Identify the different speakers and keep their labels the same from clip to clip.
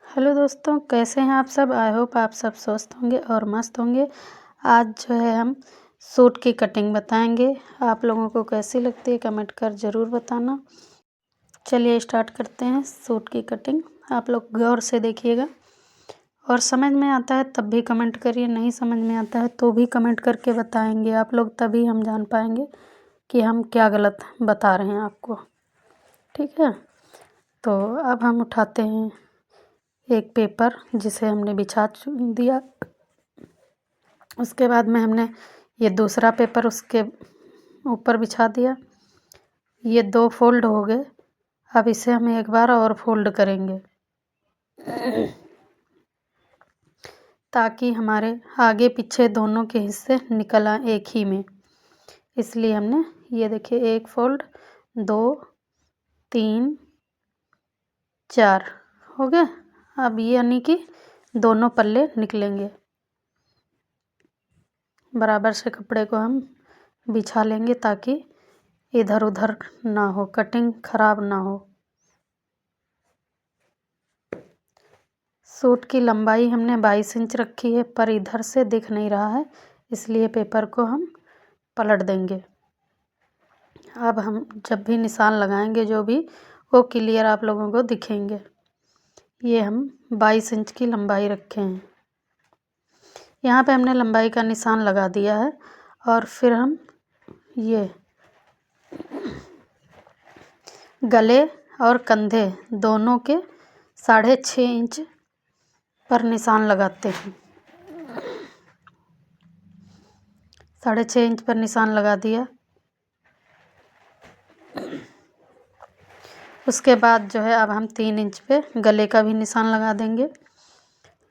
Speaker 1: Hello दोस्तों, कैसे हैं आप सब। आई होप आप सब स्वस्थ होंगे और मस्त होंगे। आज जो है हम सूट की कटिंग बताएंगे। आप लोगों को कैसी लगती है कमेंट कर ज़रूर बताना। चलिए स्टार्ट करते हैं सूट की कटिंग। आप लोग गौर से देखिएगा और समझ में आता है तब भी कमेंट करिए, नहीं समझ में आता है तो भी कमेंट करके बताएंगे आप लोग, तभी हम जान पाएंगे कि हम क्या गलत बता रहे हैं आपको। ठीक है, तो अब हम उठाते हैं एक पेपर जिसे हमने बिछा दिया। उसके बाद में हमने ये दूसरा पेपर उसके ऊपर बिछा दिया। ये 2 फोल्ड हो गए। अब इसे हम एक बार और फोल्ड करेंगे ताकि हमारे आगे पीछे दोनों के हिस्से निकल आए एक ही में। इसलिए हमने ये देखिए 1 फोल्ड, 2, 3, 4 हो गए। अब ये यानी कि दोनों पल्ले निकलेंगे। बराबर से कपड़े को हम बिछा लेंगे ताकि इधर उधर ना हो, कटिंग खराब ना हो। सूट की लंबाई हमने 22 इंच रखी है, पर इधर से दिख नहीं रहा है, इसलिए पेपर को हम पलट देंगे। अब हम जब भी निशान लगाएंगे जो भी, वो क्लियर आप लोगों को दिखेंगे। ये हम 22 इंच की लंबाई रखे हैं। यहाँ पे हमने लंबाई का निशान लगा दिया है और फिर हम ये गले और कंधे दोनों के 6.5 इंच पर निशान लगाते हैं। 6.5 इंच पर निशान लगा दिया। उसके बाद जो है अब हम 3 इंच पे गले का भी निशान लगा देंगे।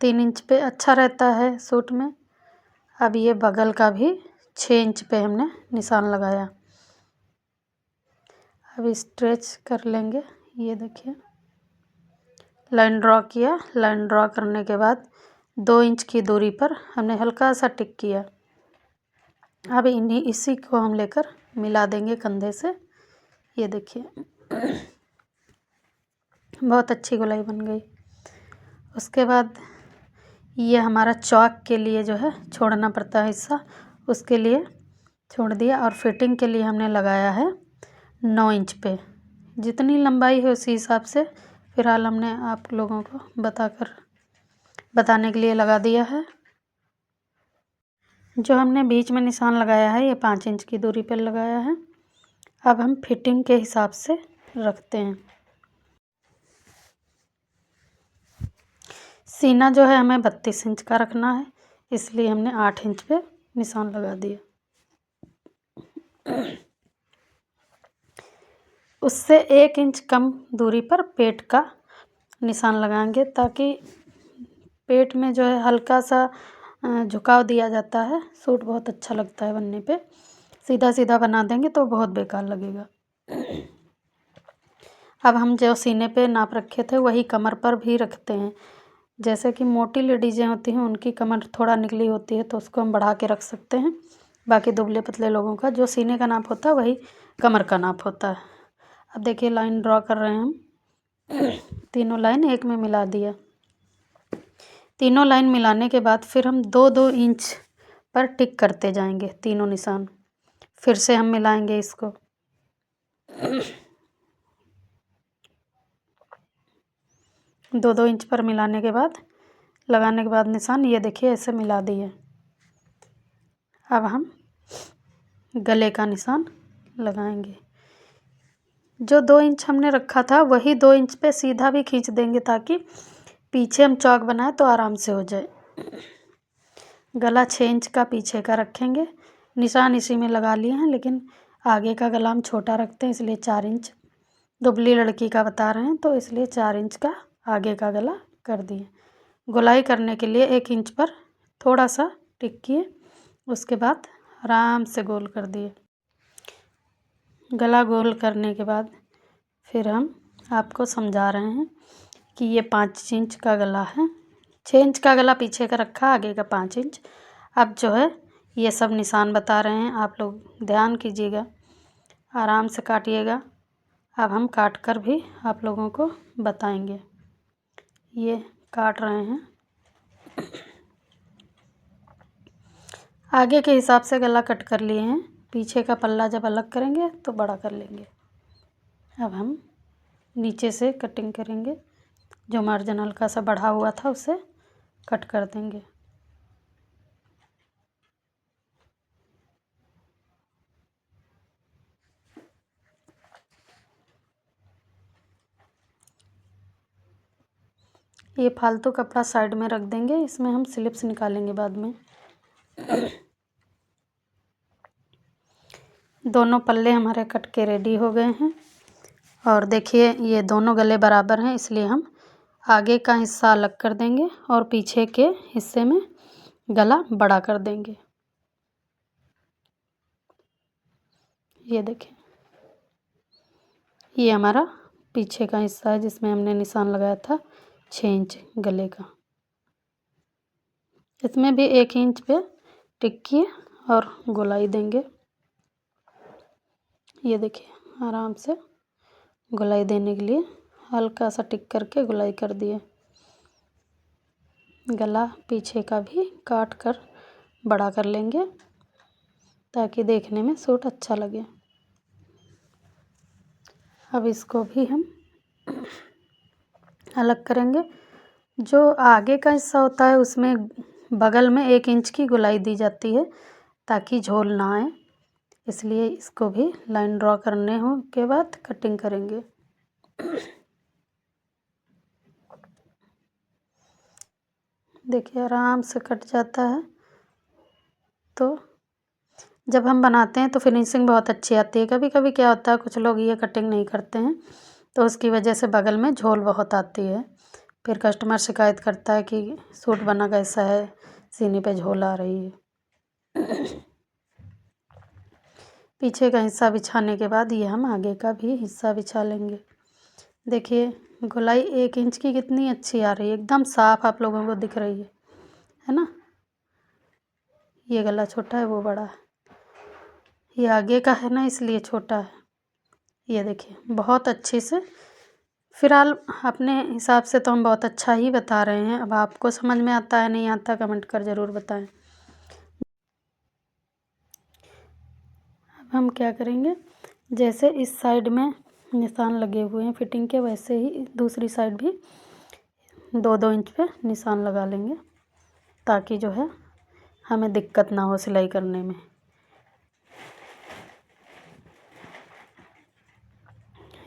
Speaker 1: 3 इंच पे अच्छा रहता है सूट में। अब ये बगल का भी 6 इंच पे हमने निशान लगाया। अब स्ट्रेच कर लेंगे। ये देखिए लाइन ड्रॉ किया। लाइन ड्रॉ करने के बाद 2 इंच की दूरी पर हमने हल्का सा टिक किया। अब इसी को हम लेकर मिला देंगे कंधे से। ये देखिए बहुत अच्छी गोलाई बन गई। उसके बाद ये हमारा चौक के लिए जो है छोड़ना पड़ता है हिस्सा, उसके लिए छोड़ दिया। और फिटिंग के लिए हमने लगाया है 9 इंच पे। जितनी लंबाई है उसी हिसाब से फिलहाल हमने आप लोगों को बताने के लिए लगा दिया है। जो हमने बीच में निशान लगाया है ये 5 इंच की दूरी पर लगाया है। अब हम फिटिंग के हिसाब से रखते हैं। सीना जो है हमें 32 इंच का रखना है, इसलिए हमने 8 इंच पे निशान लगा दिया। उससे 1 इंच कम दूरी पर पेट का निशान लगाएंगे ताकि पेट में जो है हल्का सा झुकाव दिया जाता है। सूट बहुत अच्छा लगता है बनने पे। सीधा सीधा बना देंगे तो बहुत बेकार लगेगा। अब हम जो सीने पे नाप रखे थे वही कमर पर भी रखते हैं। जैसे कि मोटी लेडीज़ें होती हैं उनकी कमर थोड़ा निकली होती है तो उसको हम बढ़ा के रख सकते हैं। बाकी दुबले पतले लोगों का जो सीने का नाप होता है वही कमर का नाप होता है। अब देखिए लाइन ड्रॉ कर रहे हैं हम। तीनों लाइन एक में मिला दिया। तीनों लाइन मिलाने के बाद फिर हम 2-2 इंच पर टिक करते जाएंगे तीनों निशान। फिर से हम मिलाएंगे इसको। 2-2 इंच पर मिलाने के बाद लगाने के बाद निशान ये देखिए ऐसे मिला दिए। अब हम गले का निशान लगाएंगे। जो 2 इंच हमने रखा था वही 2 इंच पे सीधा भी खींच देंगे ताकि पीछे हम चौक बनाए तो आराम से हो जाए। गला 6 इंच का पीछे का रखेंगे। निशान इसी में लगा लिए हैं, लेकिन आगे का गला हम छोटा रखते हैं इसलिए 4 इंच। दुबली लड़की का बता रहे हैं तो इसलिए 4 इंच का आगे का गला कर दिए। गोलाई करने के लिए 1 इंच पर थोड़ा सा टिक किए, उसके बाद आराम से गोल कर दिए। गला गोल करने के बाद फिर हम आपको समझा रहे हैं कि ये 5 इंच का गला है। 6 इंच का गला पीछे का रखा, आगे का 5 इंच। अब जो है ये सब निशान बता रहे हैं, आप लोग ध्यान कीजिएगा, आराम से काटिएगा। अब हम काट कर भी आप लोगों को बताएंगे। ये काट रहे हैं। आगे के हिसाब से गला कट कर लिए हैं, पीछे का पल्ला जब अलग करेंगे तो बड़ा कर लेंगे। अब हम नीचे से कटिंग करेंगे, जो मार्जिन हल्का सा बढ़ा हुआ था उसे कट कर देंगे। ये फालतू कपड़ा साइड में रख देंगे, इसमें हम स्लिप्स निकालेंगे बाद में। दोनों पल्ले हमारे कट के रेडी हो गए हैं। और देखिए ये दोनों गले बराबर हैं, इसलिए हम आगे का हिस्सा अलग कर देंगे और पीछे के हिस्से में गला बड़ा कर देंगे। ये देखिए ये हमारा पीछे का हिस्सा है जिसमें हमने निशान लगाया था 6 इंच गले का। इसमें भी 1 इंच पे टिक्की और गोलाई देंगे। ये देखिए आराम से गोलाई देने के लिए हल्का सा टिक करके गोलाई कर दिए। गला पीछे का भी काट कर बड़ा कर लेंगे ताकि देखने में सूट अच्छा लगे। अब इसको भी हम अलग करेंगे। जो आगे का हिस्सा होता है उसमें बगल में 1 इंच की गोलाई दी जाती है ताकि झोल ना आए, इसलिए इसको भी लाइन ड्रॉ करने हो के बाद कटिंग करेंगे। देखिए आराम से कट जाता है। तो जब हम बनाते हैं तो फिनिशिंग बहुत अच्छी आती है। कभी कभी क्या होता है कुछ लोग ये कटिंग नहीं करते हैं तो उसकी वजह से बगल में झोल बहुत आती है, फिर कस्टमर शिकायत करता है कि सूट बना कैसा है, सीने पे झोल आ रही है। पीछे का हिस्सा बिछाने के बाद ये हम आगे का भी हिस्सा बिछा लेंगे। देखिए गोलाई 1 इंच की कितनी अच्छी आ रही है, एकदम साफ आप लोगों को दिख रही है ना। ये गला छोटा है वो बड़ा है, ये आगे का है ना इसलिए छोटा है। ये देखिए बहुत अच्छे से, फिलहाल अपने हिसाब से तो हम बहुत अच्छा ही बता रहे हैं। अब आपको समझ में आता है नहीं आता कमेंट कर ज़रूर बताएं। अब हम क्या करेंगे, जैसे इस साइड में निशान लगे हुए हैं फिटिंग के, वैसे ही दूसरी साइड भी 2-2 इंच पे निशान लगा लेंगे ताकि जो है हमें दिक्कत ना हो सिलाई करने में।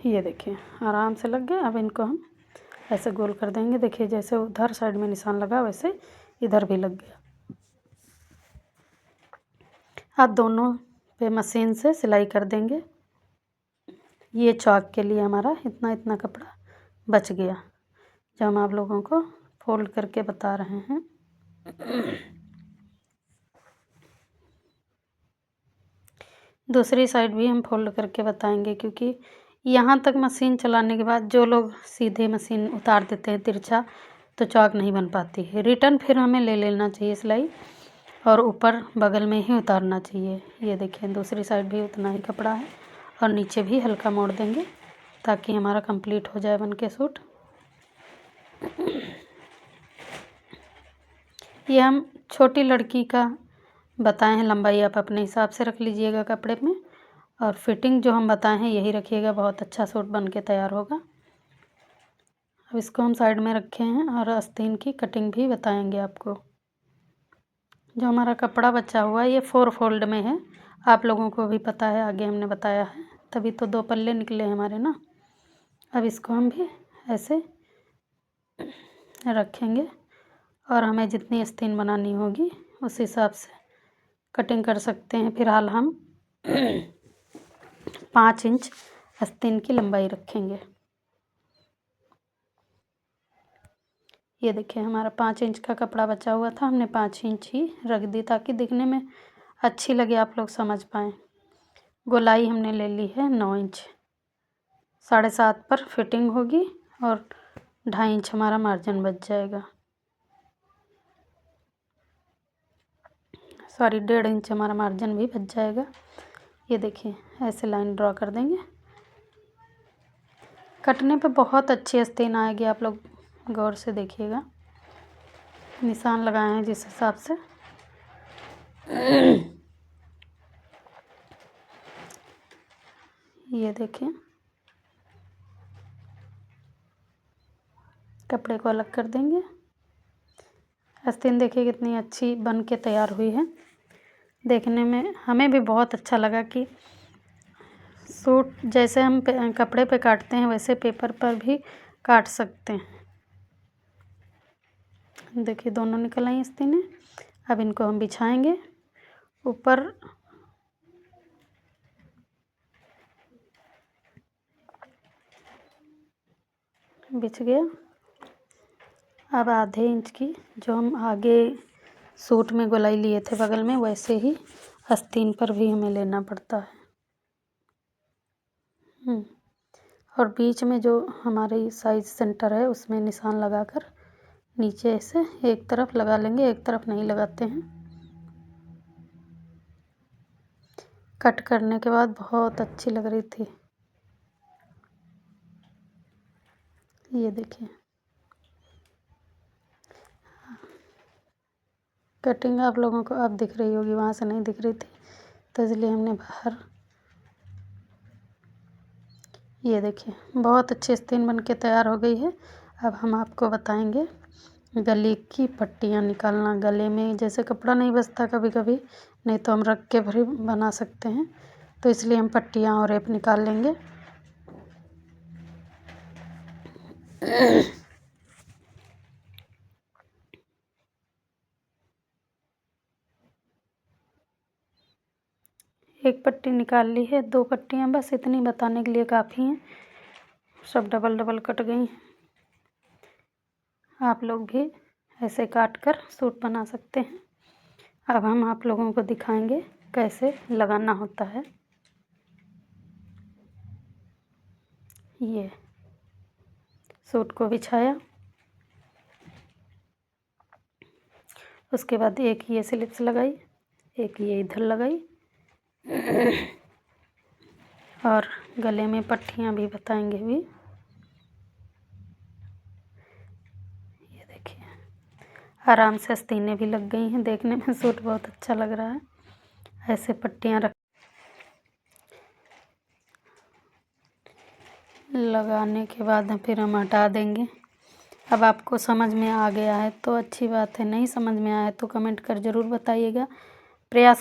Speaker 1: ये देखिए आराम से लग गए। अब इनको हम ऐसे गोल कर देंगे। देखिए जैसे उधर साइड में निशान लगा वैसे इधर भी लग गया। अब दोनों पे मशीन से सिलाई कर देंगे। ये चौक के लिए हमारा इतना इतना कपड़ा बच गया जो हम आप लोगों को फोल्ड करके बता रहे हैं। दूसरी साइड भी हम फोल्ड करके बताएंगे, क्योंकि यहाँ तक मशीन चलाने के बाद जो लोग सीधे मशीन उतार देते हैं तिरछा तो चौक नहीं बन पाती है। रिटर्न फिर हमें ले लेना चाहिए सिलाई और ऊपर बगल में ही उतारना चाहिए। ये देखिए दूसरी साइड भी उतना ही कपड़ा है और नीचे भी हल्का मोड़ देंगे ताकि हमारा कंप्लीट हो जाए बन के सूट। ये हम छोटी लड़की का बताए हैं, लंबाई आप अपने हिसाब से रख लीजिएगा कपड़े में, और फिटिंग जो हम बताए हैं यही रखिएगा, बहुत अच्छा सूट बन के तैयार होगा। अब इसको हम साइड में रखे हैं और आस्तीन की कटिंग भी बताएंगे आपको। जो हमारा कपड़ा बचा हुआ है ये 4 फोल्ड में है, आप लोगों को भी पता है, आगे हमने बताया है, तभी तो 2 पल्ले निकले हमारे ना। अब इसको हम भी ऐसे रखेंगे और हमें जितनी आस्तीन बनानी होगी उस हिसाब से कटिंग कर सकते हैं। फिलहाल हम 5 इंच आस्तीन की लंबाई रखेंगे। ये देखिए हमारा 5 इंच का कपड़ा बचा हुआ था, हमने 5 इंच ही रख दी ताकि दिखने में अच्छी लगे, आप लोग समझ पाएँ। गोलाई हमने ले ली है 9 इंच, 7.5 पर फिटिंग होगी और 2.5 इंच हमारा मार्जिन बच जाएगा। सॉरी 1.5 इंच हमारा मार्जिन भी बच जाएगा। ये देखिए ऐसे लाइन ड्रॉ कर देंगे। कटने पे बहुत अच्छी आस्तीन आएगी, आप लोग गौर से देखिएगा, निशान लगाए हैं जिस हिसाब से। ये देखिए, कपड़े को अलग कर देंगे। आस्तीन देखिए कितनी अच्छी बन के तैयार हुई है। देखने में हमें भी बहुत अच्छा लगा कि सूट जैसे हम कपड़े पे काटते हैं वैसे पेपर पर भी काट सकते हैं। देखिए दोनों निकल आई आस्तीनें। अब इनको हम बिछाएंगे ऊपर। बिछ गया। अब आधे इंच की जो हम आगे सूट में गोलाई लिए थे बगल में, वैसे ही आस्तीन पर भी हमें लेना पड़ता है। और बीच में जो हमारी साइज सेंटर है उसमें निशान लगाकर नीचे से एक तरफ लगा लेंगे, एक तरफ नहीं लगाते हैं। कट करने के बाद बहुत अच्छी लग रही थी। ये देखिए, कटिंग आप लोगों को अब दिख रही होगी, वहाँ से नहीं दिख रही थी तो इसलिए हमने बाहर। ये देखिए बहुत अच्छी आस्तीन बन के तैयार हो गई है। अब हम आपको बताएंगे गले की पट्टियाँ निकालना। गले में जैसे कपड़ा नहीं बचता कभी कभी, नहीं तो हम रख के भी बना सकते हैं, तो इसलिए हम पट्टियाँ और रेप निकाल लेंगे। एक पट्टी निकाल ली है, 2 पट्टियाँ बस इतनी बताने के लिए काफ़ी हैं। सब डबल डबल कट गई। आप लोग भी ऐसे काट कर सूट बना सकते हैं। अब हम आप लोगों को दिखाएंगे कैसे लगाना होता है। ये सूट को बिछाया, उसके बाद एक ये स्लिप्स लगाई, एक ये इधर लगाई और गले में पट्टियाँ भी बताएंगे भी। ये देखिए आराम से आस्तीनें भी लग गई हैं। देखने में सूट बहुत अच्छा लग रहा है। ऐसे पट्टियाँ लगाने के बाद फिर हम हटा देंगे। अब आपको समझ में आ गया है तो अच्छी बात है, नहीं समझ में आया है तो कमेंट कर ज़रूर बताइएगा। प्रयास